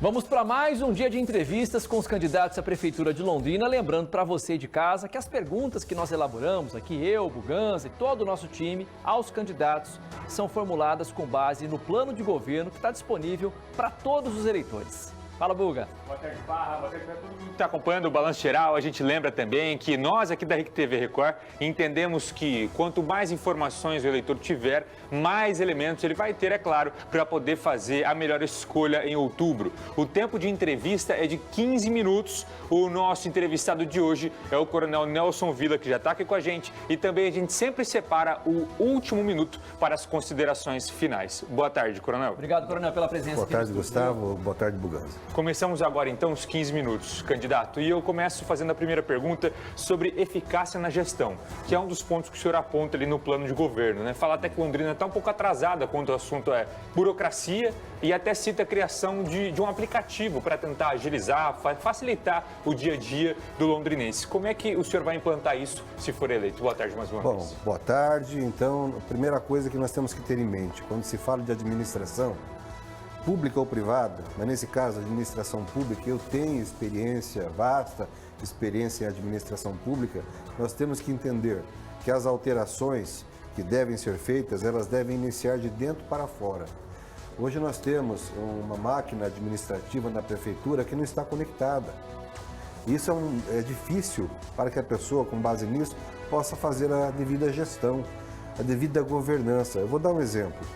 Vamos para mais um dia de entrevistas com os candidatos à Prefeitura de Londrina. Lembrando para você de casa que as perguntas que nós elaboramos aqui, eu, Buganza e todo o nosso time, aos candidatos, são formuladas com base no plano de governo que está disponível para todos os eleitores. Fala, Buga. Boa tarde, Barra. Boa tarde para todo mundo que está acompanhando o Balanço Geral. A gente lembra também que nós aqui da RIC TV Record entendemos que quanto mais informações o eleitor tiver, mais elementos ele vai ter, é claro, para poder fazer a melhor escolha em outubro. O tempo de entrevista é de 15 minutos. O nosso entrevistado de hoje é o Coronel Nelson Villa, que já está aqui com a gente. E também a gente sempre separa o último minuto para as considerações finais. Boa tarde, Coronel. Obrigado, Coronel, pela presença. Boa tarde, Gustavo. Boa tarde, Buganza. Começamos agora, então, os 15 minutos, candidato. E eu começo fazendo a primeira pergunta sobre eficácia na gestão, que é um dos pontos que o senhor aponta ali no plano de governo, né? Fala até que Londrina está um pouco atrasada quando o assunto é burocracia e até cita a criação de um aplicativo para tentar agilizar, facilitar o dia a dia do londrinense. Como é que o senhor vai implantar isso se for eleito? Boa tarde mais uma vez. Bom, boa tarde. Então, a primeira coisa que nós temos que ter em mente, quando se fala de administração, pública ou privada, mas nesse caso, administração pública, eu tenho experiência, vasta experiência em administração pública, nós temos que entender que as alterações que devem ser feitas, elas devem iniciar de dentro para fora. Hoje nós temos uma máquina administrativa na prefeitura que não está conectada. Isso é difícil para que a pessoa, com base nisso, possa fazer a devida gestão, a devida governança. Eu vou dar um exemplo.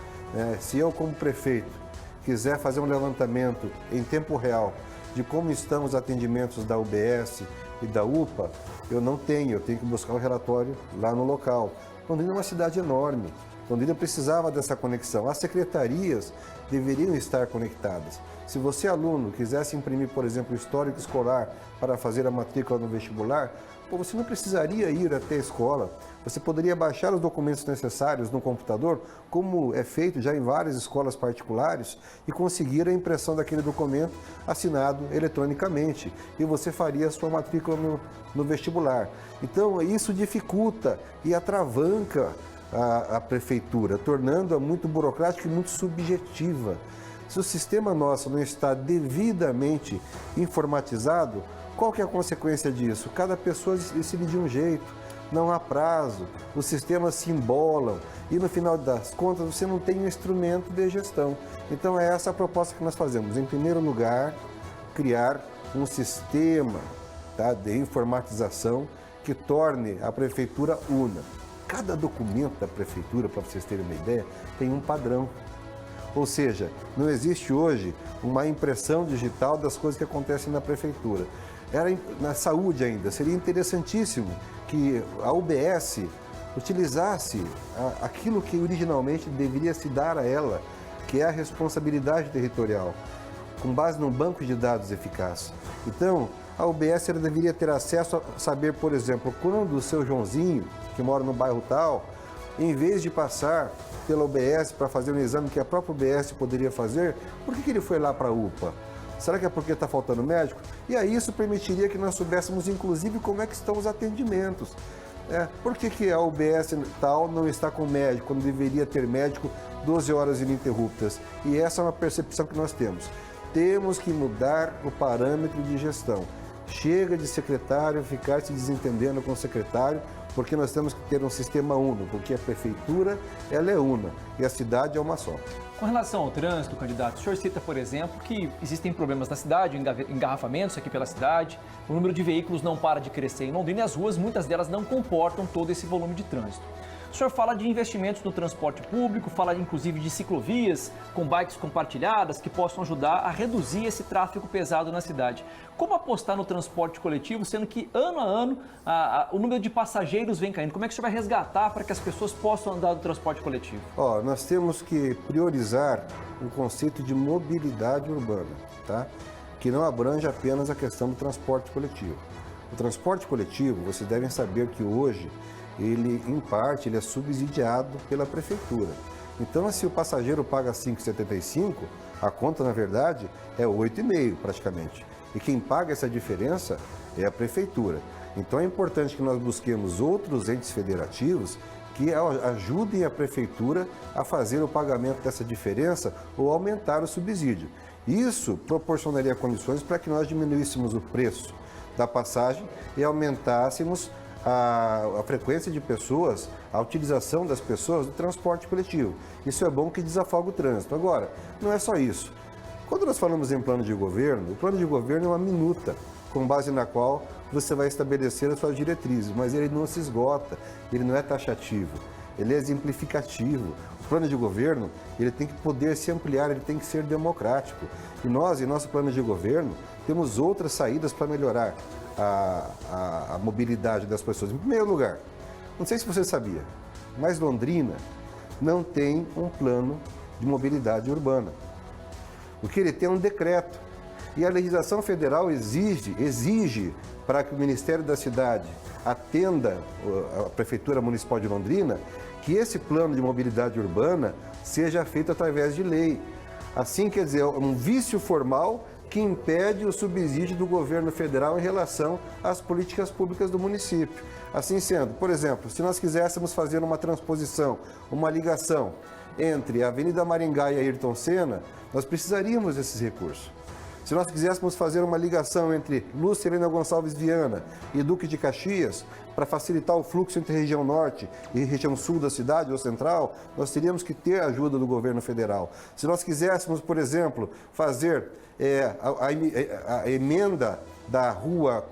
Se eu, como prefeito, quiser fazer um levantamento em tempo real de como estão os atendimentos da UBS e da UPA, eu tenho que buscar o relatório lá no local. Londrina é uma cidade enorme, Londrina precisava dessa conexão. As secretarias deveriam estar conectadas. Se você, aluno, quisesse imprimir, por exemplo, o histórico escolar para fazer a matrícula no vestibular, você não precisaria ir até a escola. Você poderia baixar os documentos necessários no computador, como é feito já em várias escolas particulares, e conseguir a impressão daquele documento assinado eletronicamente. E você faria a sua matrícula no vestibular. Então, isso dificulta e atravanca a prefeitura, tornando-a muito burocrática e muito subjetiva. Se o sistema nosso não está devidamente informatizado, qual que é a consequência disso? Cada pessoa decide de um jeito, não há prazo, os sistemas se embolam e no final das contas você não tem um instrumento de gestão. Então é essa a proposta que nós fazemos. Em primeiro lugar, criar um sistema de informatização que torne a prefeitura una. Cada documento da prefeitura, para vocês terem uma ideia, tem um padrão. Ou seja, não existe hoje uma impressão digital das coisas que acontecem na prefeitura. Na saúde ainda, seria interessantíssimo que a UBS utilizasse aquilo que originalmente deveria se dar a ela, que é a responsabilidade territorial, com base num banco de dados eficaz. Então, a UBS ela deveria ter acesso a saber, por exemplo, quando o seu Joãozinho, que mora no bairro tal, em vez de passar pela UBS para fazer um exame que a própria UBS poderia fazer, por que ele foi lá para a UPA? Será que é porque está faltando médico? E aí isso permitiria que nós soubéssemos, inclusive, como é que estão os atendimentos. Por que a UBS tal não está com médico, quando deveria ter médico 12 horas ininterruptas? E essa é uma percepção que nós temos. Temos que mudar o parâmetro de gestão. Chega de secretário ficar se desentendendo com o secretário, porque nós temos que ter um sistema uno, porque a prefeitura ela é una e a cidade é uma só. Com relação ao trânsito, candidato, o senhor cita, por exemplo, que existem problemas na cidade, engarrafamentos aqui pela cidade, o número de veículos não para de crescer em Londrina e as ruas, muitas delas não comportam todo esse volume de trânsito. O senhor fala de investimentos no transporte público, fala inclusive de ciclovias com bikes compartilhadas que possam ajudar a reduzir esse tráfego pesado na cidade. Como apostar no transporte coletivo, sendo que ano a ano o número de passageiros vem caindo? Como é que o senhor vai resgatar para que as pessoas possam andar do transporte coletivo? Nós temos que priorizar o conceito de mobilidade urbana, que não abrange apenas a questão do transporte coletivo. O transporte coletivo, vocês devem saber que hoje, ele, em parte, ele é subsidiado pela prefeitura. Então, se o passageiro paga R$ 5,75, a conta, na verdade, é R$ 8,5 praticamente. E quem paga essa diferença é a prefeitura. Então, é importante que nós busquemos outros entes federativos que ajudem a prefeitura a fazer o pagamento dessa diferença ou aumentar o subsídio. Isso proporcionaria condições para que nós diminuíssemos o preço da passagem e aumentássemos a frequência de pessoas, a utilização das pessoas do transporte coletivo. Isso é bom que desafoga o trânsito. Agora, não é só isso. Quando nós falamos em plano de governo, o plano de governo é uma minuta, com base na qual você vai estabelecer as suas diretrizes, mas ele não se esgota, ele não é taxativo, ele é exemplificativo. O plano de governo, ele tem que poder se ampliar, ele tem que ser democrático. E nós, em nosso plano de governo, temos outras saídas para melhorar a mobilidade das pessoas. Em primeiro lugar, não sei se você sabia, mas Londrina não tem um plano de mobilidade urbana. O que ele tem é um decreto. E a legislação federal exige para que o Ministério da Cidade atenda a Prefeitura Municipal de Londrina, que esse plano de mobilidade urbana seja feito através de lei. Assim, quer dizer, um vício formal que impede o subsídio do governo federal em relação às políticas públicas do município. Assim sendo, por exemplo, se nós quiséssemos fazer uma transposição, uma ligação entre a Avenida Maringá e Ayrton Senna, nós precisaríamos desses recursos. Se nós quiséssemos fazer uma ligação entre Lúcia Helena Gonçalves Viana e Duque de Caxias, para facilitar o fluxo entre a região norte e região sul da cidade ou central, nós teríamos que ter a ajuda do governo federal. Se nós quiséssemos, por exemplo, fazer a emenda da rua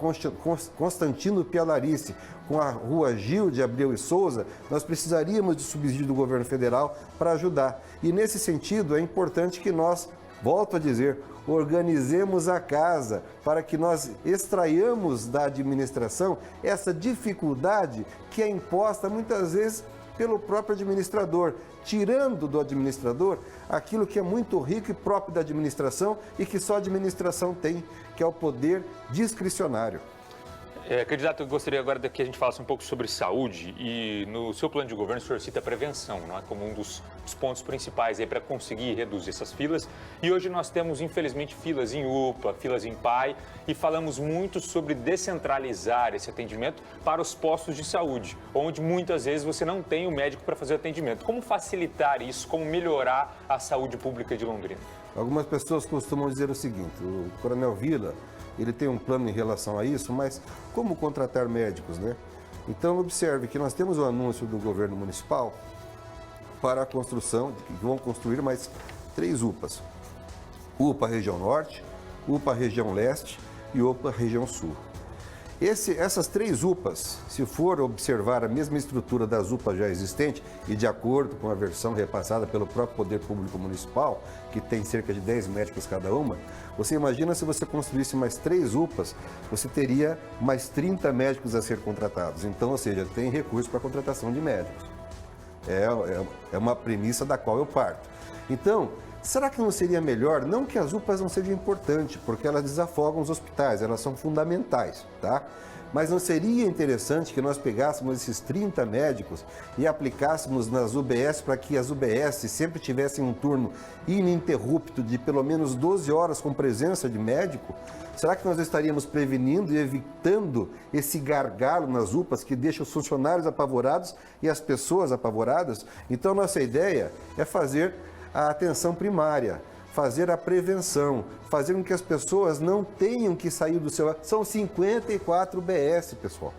Constantino Pialarice com a rua Gil de Abreu e Souza, nós precisaríamos de subsídio do governo federal para ajudar. E nesse sentido, é importante que nós, volto a dizer, organizemos a casa para que nós extraiamos da administração essa dificuldade que é imposta muitas vezes pelo próprio administrador, tirando do administrador aquilo que é muito rico e próprio da administração e que só a administração tem, que é o poder discricionário. Candidato, eu gostaria agora que a gente falasse um pouco sobre saúde e no seu plano de governo o senhor cita a prevenção, não é, como um dos pontos principais para conseguir reduzir essas filas. E hoje nós temos, infelizmente, filas em UPA, filas em PAI e falamos muito sobre descentralizar esse atendimento para os postos de saúde, onde muitas vezes você não tem o médico para fazer o atendimento. Como facilitar isso, como melhorar a saúde pública de Londrina? Algumas pessoas costumam dizer o seguinte, o Coronel Vila, ele tem um plano em relação a isso, mas como contratar médicos, né? Então, observe que nós temos o anúncio do governo municipal para a construção, que vão construir mais 3 UPAs. UPA região norte, UPA região leste e UPA região sul. Essas 3 UPAs, se for observar a mesma estrutura das UPAs já existentes e de acordo com a versão repassada pelo próprio Poder Público Municipal, que tem cerca de 10 médicos cada uma, você imagina se você construísse mais 3 UPAs, você teria mais 30 médicos a ser contratados. Então, ou seja, tem recurso para a contratação de médicos. É uma premissa da qual eu parto. Então, será que não seria melhor, não que as UPAs não sejam importantes, porque elas desafogam os hospitais, elas são fundamentais, tá? Mas não seria interessante que nós pegássemos esses 30 médicos e aplicássemos nas UBS para que as UBS sempre tivessem um turno ininterrupto de pelo menos 12 horas com presença de médico? Será que nós estaríamos prevenindo e evitando esse gargalo nas UPAs que deixa os funcionários apavorados e as pessoas apavoradas? Então, nossa ideia é fazer a atenção primária, fazer a prevenção, fazer com que as pessoas não tenham que sair do seu... São 54 UBS, pessoal.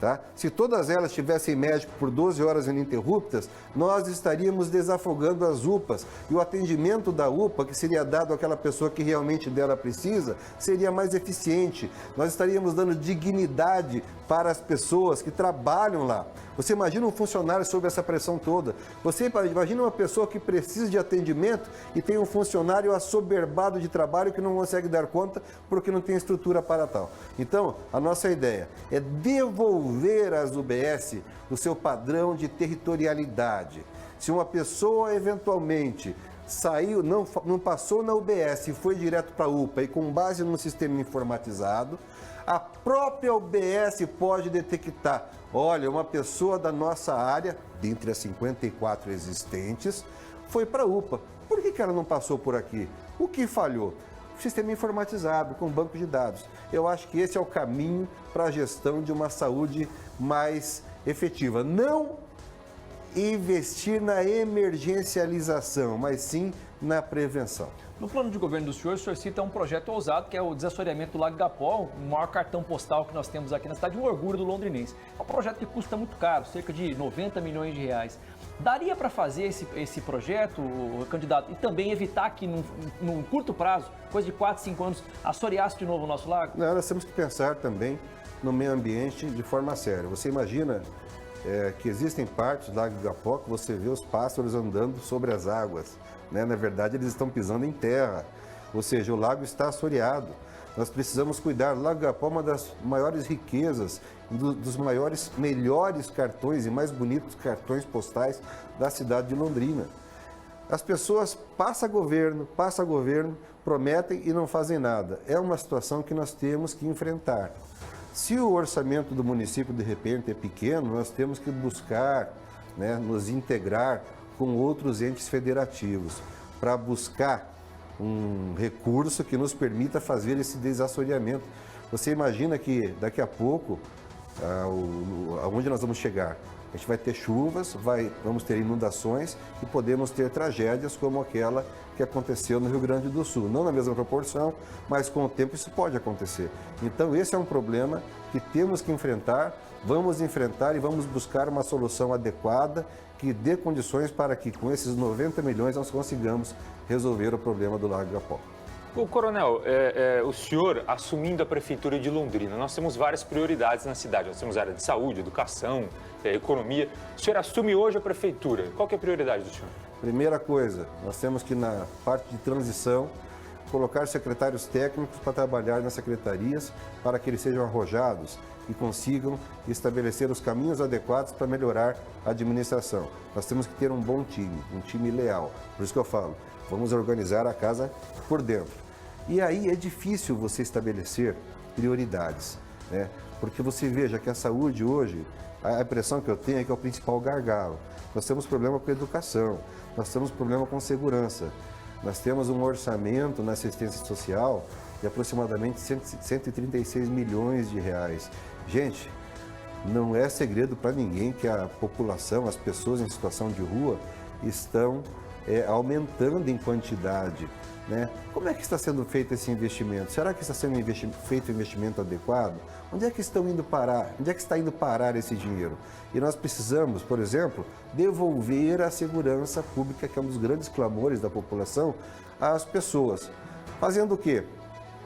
Tá? Se todas elas tivessem médico por 12 horas ininterruptas, nós estaríamos desafogando as UPAs. E o atendimento da UPA, que seria dado àquela pessoa que realmente dela precisa, seria mais eficiente. Nós estaríamos dando dignidade para as pessoas que trabalham lá. Você imagina um funcionário sob essa pressão toda. Você imagina uma pessoa que precisa de atendimento e tem um funcionário assoberbado de trabalho que não consegue dar conta porque não tem estrutura para tal. Então, a nossa ideia é devolver às UBS o seu padrão de territorialidade. Se uma pessoa eventualmente saiu, não passou na UBS e foi direto para a UPA e com base num sistema informatizado, a própria UBS pode detectar, olha, uma pessoa da nossa área, dentre as 54 existentes, foi para a UPA. Por que ela não passou por aqui? O que falhou? O sistema informatizado, com banco de dados. Eu acho que esse é o caminho para a gestão de uma saúde mais efetiva. Não investir na emergencialização, mas sim na prevenção. No plano de governo do senhor, o senhor cita um projeto ousado, que é o desassoreamento do Lago Igapó, o maior cartão postal que nós temos aqui na cidade, um orgulho do londrinense. É um projeto que custa muito caro, cerca de 90 milhões de reais. Daria para fazer esse projeto, candidato, e também evitar que, num curto prazo, coisa de 4, 5 anos, assoreasse de novo o nosso lago? Não, nós temos que pensar também no meio ambiente de forma séria. Você imagina que existem partes do Lago Igapó que você vê os pássaros andando sobre as águas, né? Na verdade, eles estão pisando em terra, ou seja, o lago está assoreado. Nós precisamos cuidar. O Lago Igapó é uma das maiores riquezas, dos melhores cartões e mais bonitos cartões postais da cidade de Londrina. As pessoas passam governo, prometem e não fazem nada. É uma situação que nós temos que enfrentar. Se o orçamento do município, de repente, é pequeno, nós temos que buscar, né, nos integrar com outros entes federativos para buscar um recurso que nos permita fazer esse desassoreamento. Você imagina que daqui a pouco, aonde nós vamos chegar? A gente vai ter chuvas, vamos ter inundações e podemos ter tragédias como aquela que aconteceu no Rio Grande do Sul. Não na mesma proporção, mas com o tempo isso pode acontecer. Então esse é um problema que temos que enfrentar, vamos enfrentar e vamos buscar uma solução adequada que dê condições para que com esses 90 milhões nós consigamos resolver o problema do Lago Igapó. O coronel, o senhor assumindo a prefeitura de Londrina, nós temos várias prioridades na cidade. Nós temos área de saúde, educação, economia. O senhor assume hoje a prefeitura. Qual que é a prioridade do senhor? Primeira coisa, nós temos que na parte de transição colocar secretários técnicos para trabalhar nas secretarias para que eles sejam arrojados e consigam estabelecer os caminhos adequados para melhorar a administração. Nós temos que ter um bom time, um time leal. Por isso que eu falo, vamos organizar a casa por dentro. E aí é difícil você estabelecer prioridades, né? Porque você veja que a saúde hoje, a impressão que eu tenho é que é o principal gargalo. Nós temos problema com educação, nós temos problema com segurança, nós temos um orçamento na assistência social de aproximadamente 136 milhões de reais. Gente, não é segredo para ninguém que a população, as pessoas em situação de rua estão aumentando em quantidade, né? Como é que está sendo feito esse investimento? Será que está sendo feito o investimento adequado? Onde é que estão indo parar? Onde é que está indo parar esse dinheiro? E nós precisamos, por exemplo, devolver a segurança pública, que é um dos grandes clamores da população, às pessoas. Fazendo o quê?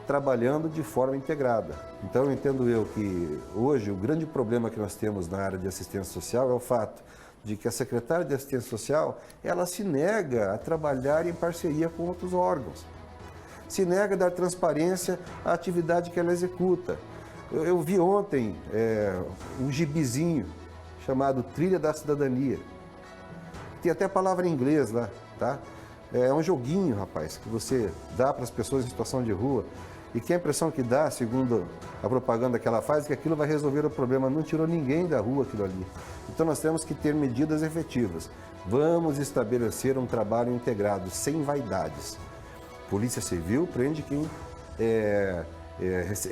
Trabalhando de forma integrada. Então, entendo eu que hoje o grande problema que nós temos na área de assistência social é o fato de que a secretária de assistência social, ela se nega a trabalhar em parceria com outros órgãos. Se nega a dar transparência à atividade que ela executa. Eu vi ontem um gibizinho chamado Trilha da Cidadania. Tem até a palavra em inglês lá, tá? É um joguinho, rapaz, que você dá para as pessoas em situação de rua e que a impressão que dá, segundo a propaganda que ela faz, é que aquilo vai resolver o problema. Não tirou ninguém da rua aquilo ali. Então nós temos que ter medidas efetivas. Vamos estabelecer um trabalho integrado, sem vaidades. Polícia Civil prende quem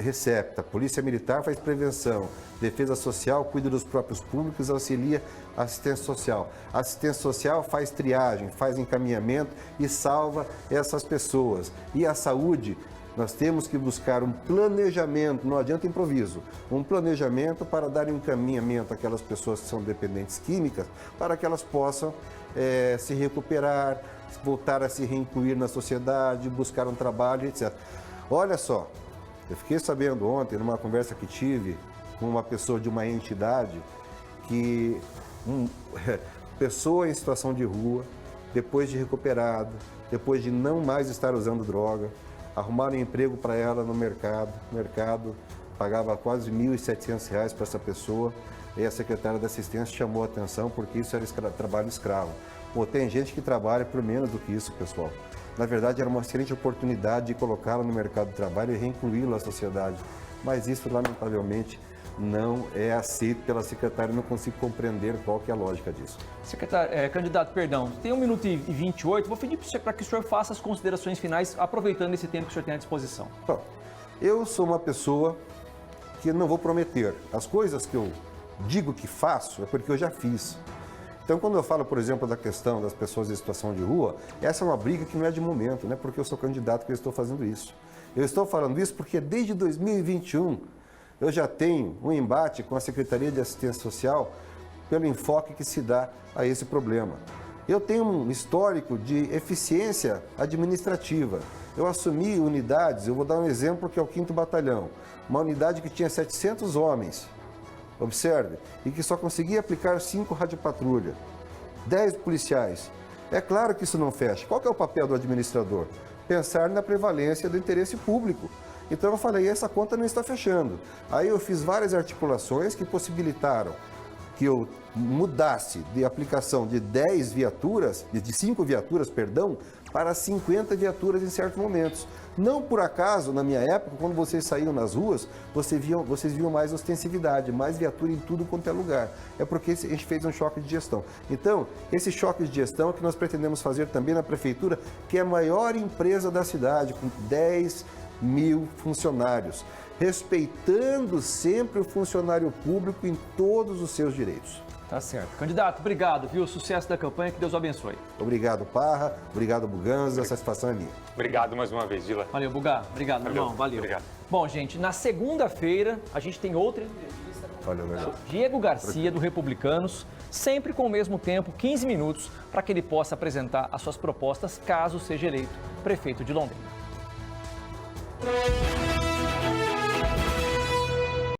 recepta, Polícia Militar faz prevenção, Defesa Social cuida dos próprios públicos, auxilia a assistência social. A assistência social faz triagem, faz encaminhamento e salva essas pessoas. E a saúde, nós temos que buscar um planejamento, não adianta improviso, um planejamento para dar encaminhamento àquelas pessoas que são dependentes químicas, para que elas possam se recuperar, voltar a se reincluir na sociedade, buscar um trabalho, etc. Olha só, eu fiquei sabendo ontem, numa conversa que tive com uma pessoa de uma entidade, que pessoa em situação de rua, depois de recuperado, depois de não mais estar usando droga, arrumaram um emprego para ela no mercado. O mercado pagava quase R$ 1.700 para essa pessoa e a secretária da assistência chamou a atenção porque isso era trabalho escravo. Pô, tem gente que trabalha por menos do que isso, pessoal. Na verdade, era uma excelente oportunidade de colocá-lo no mercado de trabalho e reincluí-lo à sociedade. Mas isso, lamentavelmente, não é aceito pela secretária, não consigo compreender qual que é a lógica disso. Secretário, candidato, perdão, tem 1 minuto e 28, vou pedir para que o senhor faça as considerações finais, aproveitando esse tempo que o senhor tem à disposição. Bom, eu sou uma pessoa que não vou prometer. As coisas que eu digo que faço é porque eu já fiz. Então, quando eu falo, por exemplo, da questão das pessoas em situação de rua, essa é uma briga que não é de momento, não é porque eu sou candidato que eu estou fazendo isso. Eu estou falando isso porque desde 2021 eu já tenho um embate com a Secretaria de Assistência Social pelo enfoque que se dá a esse problema. Eu tenho um histórico de eficiência administrativa. Eu assumi unidades, eu vou dar um exemplo que é o 5º Batalhão, uma unidade que tinha 700 homens, observe, e que só conseguia aplicar 5 radiopatrulha, 10 policiais. É claro que isso não fecha. Qual que é o papel do administrador? Pensar na prevalência do interesse público. Então eu falei, essa conta não está fechando. Aí eu fiz várias articulações que possibilitaram que eu mudasse de aplicação de 10 viaturas, de 5 viaturas, perdão, para 50 viaturas em certos momentos. Não por acaso, na minha época, quando vocês saíam nas ruas, vocês viam mais ostensividade, mais viatura em tudo quanto é lugar. É porque a gente fez um choque de gestão. Então, esse choque de gestão é que nós pretendemos fazer também na Prefeitura, que é a maior empresa da cidade, com 10.000 funcionários, respeitando sempre o funcionário público em todos os seus direitos. Tá certo. Candidato, obrigado, viu? Sucesso da campanha, que Deus o abençoe. Obrigado, Parra. Obrigado, Buganza. A satisfação é minha. Obrigado mais uma vez, Dila. Valeu, Bugá. Obrigado, meu irmão. Valeu. Obrigado. Bom, gente, na segunda-feira a gente tem outra entrevista com Valeu, valeu. Diego Garcia, do Republicanos, sempre com o mesmo tempo, 15 minutos, para que ele possa apresentar as suas propostas caso seja eleito prefeito de Londrina.